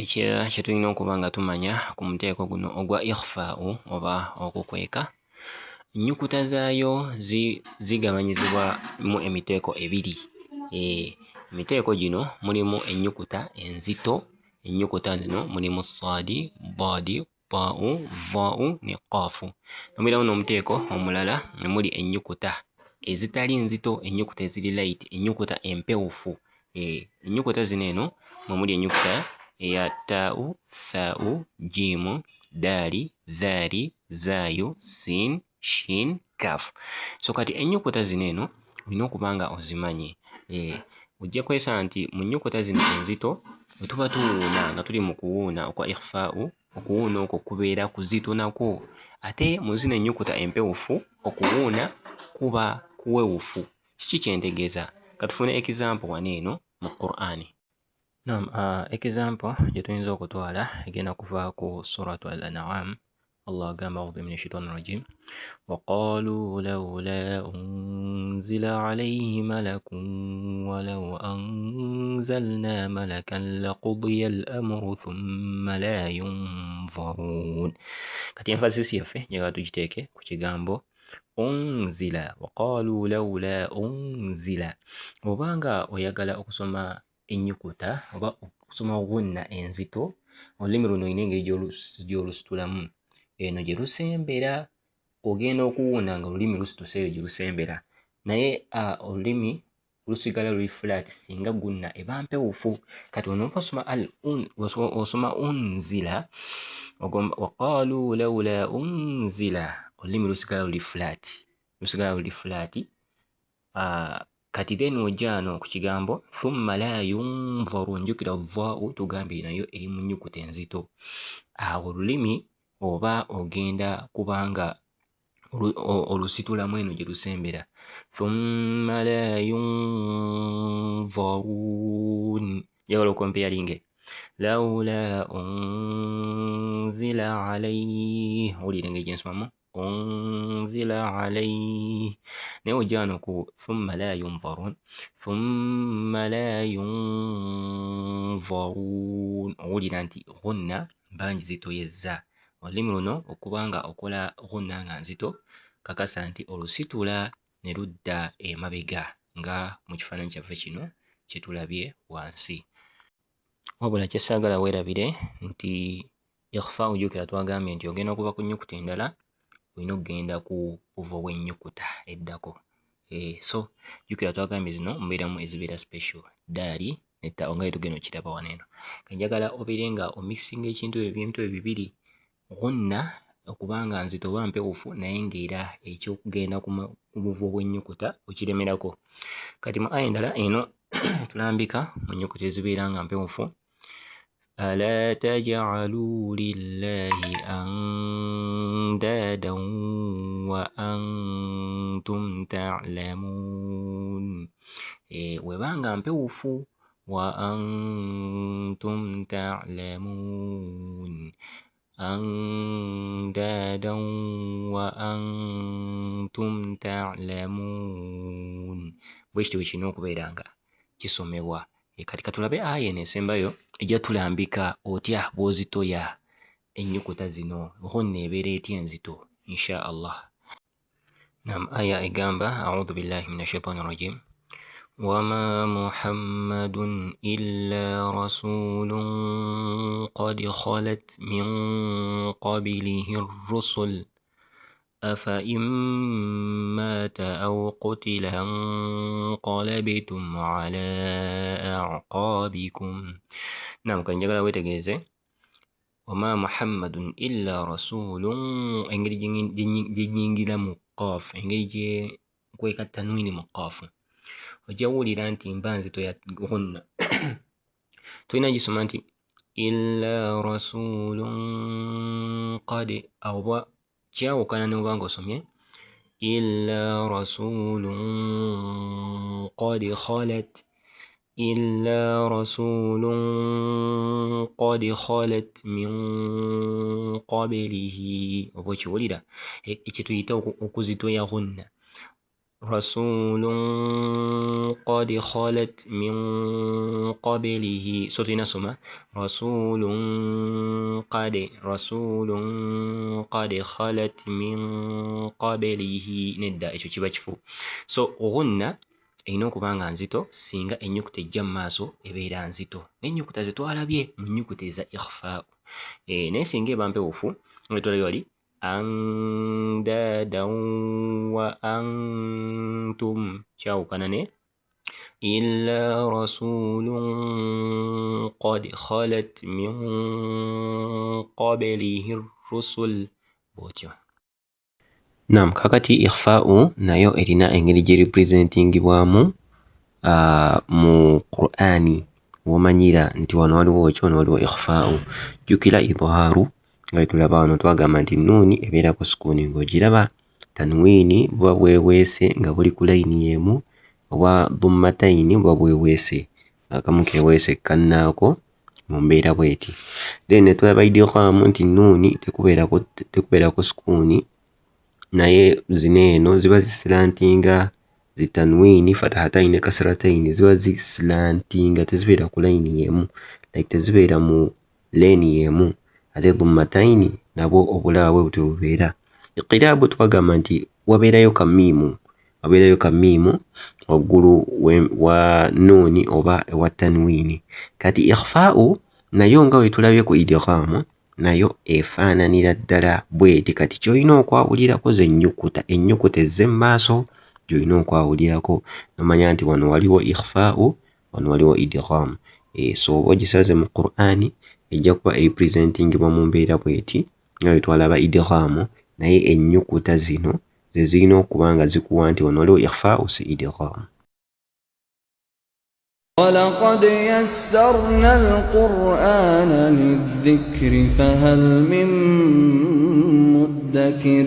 Ekirala kye tulina okuba nga tumanya ku muteeko guno ogwa ikhfa'u oba okukweka, ennyukuta zaayo zigabanyizibwa mu emiteeko ebiri. Emiteeko gino mulimu ennyukuta enzito, ennyukuta zino mulimu ssaadi, daadi, taa'u, zaa'u ne qaafu. Nomuliramu n'omuteeko omulala omuli ennyukuta ezitali nzito, ennyukuta eziri light, ennyukuta empewufu. Ennyukuta zino eno mwe muli ennyukuta eya taa'u, thaa'u, jiimu, daali, dhaali, zaayu, siin, shiin, kaafu. So kati ennyukuta zino eno olina okuba nga ozimanyi. Ojja kwesanga nti mu nnyukuta zino enzito bwe tuba tuwuuna nga tuli mu kuwuuna okwa ikhfa'u, okuwuuna okwo kubeera kuzito nakwo. Ate mu zino ennyukuta empewufu okuwuuna kuba kuwewufu. Kiki kye ntegeeza? Ka tufune example wano eno mu Qur'an. Naam, example gye tuyinza okutwala egenda kuva ku suratu al-An'am. Allah agamba a'udhu minash shaitani rajim wa qalu lawla unzila alayhi malakun wa law anzalna malakan laqudiya al-amru thumma la yunzarun. Kati emphasis yaffe njagala tugiteeke ku kigambo unzila. Wa qalu lawla unzila. Obanga oyagala okusoma ennyukuta oba okusoma ghunna enzito, olulimi luno olina engeri gy'olusitulamu. Eno gye lusembera, ogenda okuwuuna nga olulimi lusituse eyo gye lusembera, naye olulimi lusigala luli flat singa gunna eba mpewufu. Kati onooba osoma unzila, wa qalu lawla unzila, olulimi lusigala luli flat. Kati then ojja wano ku kigambo thumma la yunzarun, njukira vaa'u tugambye nayo eri mu nnyukuta enzito. Awo olulimi oba ogenda kubanga olusitulamu eno gye lusembera, thumma la yunzarun. Njagala okompeyalinge lawla unzila alayhi, owulira engeri gye nsomamu unzila alayhi. Naye ojja wano ku thumma la yunzarun, thumma la yunzarun, owulira nti ghunna mba ngizitoyezza. Olulimi luno okuba nga okola ghunna nga nzito, kakasa nti olusitula ne ludda emabega nga mu kifaananyi kyaffe kino kye tulabye wansi. Wabula kye ssaagala weerabire nti ikhfa'u, jjukira twagambye nti ogenda okuva ku nnyukuta endala olina okugenda ku buva bw'ennyukuta eddako. So jjukira twagambye zino mubeeramu ezibeera special, daali ne taa'u nga bwe tugenda okkiraba wano eno. Njagala obeere nga omikisinga ebintu bibiri, ghunna okuba nga nzito oba mpewufu naye ng'era eky'okugenda ku buvo bw'ennyukuta okiremerako. Kati mu aya endala eno tulambika mu nnyukuta ezibeera nga mpewufu. Ala taj'alu lillahi andadan wa antum ta'lamun. Webanga mpewufu wa antum ta'lamun, andadan wa antum ta'lamun, bwe kityo bwe kirina okubeera nga kisomebwa. Kati katulabe aya eno esembayo ejja tulambika otya bw'ozitoya ennyukuta zino, ghunna ebeera etya enzito insha Allah. Naam, aya egamba a'udhu billahi minash shaitani rajim wama muhammadun illa rasulun qad khalat min qablihi ar-rusul afa in mata aw qutila inqalabtum ala a'qabikum. Naam, kati njagala weetegereze wama muhammadun illa rasulun, engeri gye nnyingira mu qaaf, engeri gye nkweka tanwini mu qaafu, ojja wuulira nti mba nzito ya ghunna. Tolina gisoma nti illa rasulun qad, oba kyawukana n'oba nga osomye illa rasulun qad khalat, illa rasulun qad khalat min qablihi, oba okiwulira ekyo tuyita okuzitoya ghunna. رسول قد خلت من قبله صوتي نسمة رسول قد خلت من قبله ندى ekyo kiba kifu so ghunna erina okuba nga nzito singa ennyukuta ejja mu maaso ebeera nzito n'ennyukuta ze twalabye mu nnyukuta eza ikhfa naye singa eba mpewufu nga twalabye wali andadan wa antum kyawukana ne illa rasulun qad khalat min qablihi rusul bwotyo. Naam, kakati ikhfa'u nayo erina engeri gye representingibwamu mu Qur'ani womanyira nti wano waliwo ki wano waliwo ikhfa'u jjukira idhaaru nga tulaba wano twagamba nti nuuni ebeerako sukuuni ng'ogiraba tanwiini buba bweweese nga buli ku layini y'emu oba dhummatayini buba bweweese ng'akamu keeweese kannaako mu mbeera bw'eti then ne tulaba idghaamu nti nuuni tekubeerako sukuuni naye zino eno ziba zisilantinga zitanwiini fatahatayini ne kasratayini ziba zisilantinga tezibeera ku layini y'emu like tezibeera mu leeni y'emu ate dhummatayini nabwo obulaba bwe butyo bubeera iqilaabu twagamba nti wabeerayo kamiimu waggulu wa nuuni oba ewa tanwiini kati ikhfaa'u nayo nga bwe tulabye ku idghaamu nayo efaananira ddala bweti kati ky'olina okwawulirako ze ennyukuta ez'emmaaso gy'olina okwawulirako nomanya nti wano waliwo ikhfaa'u wano waliwo idghaamu so oba ogisaze mu Qur'ani ejja kuba representingibwa mu mbeera bweti nga bwe twalaba idghaamu naye ennyukuta zino ze zirina okuba nga zikuwa nti wano waliwo ikhfaa'u si idghaamu. ولقد يسرنا القرآن للذكر فهل من مدكر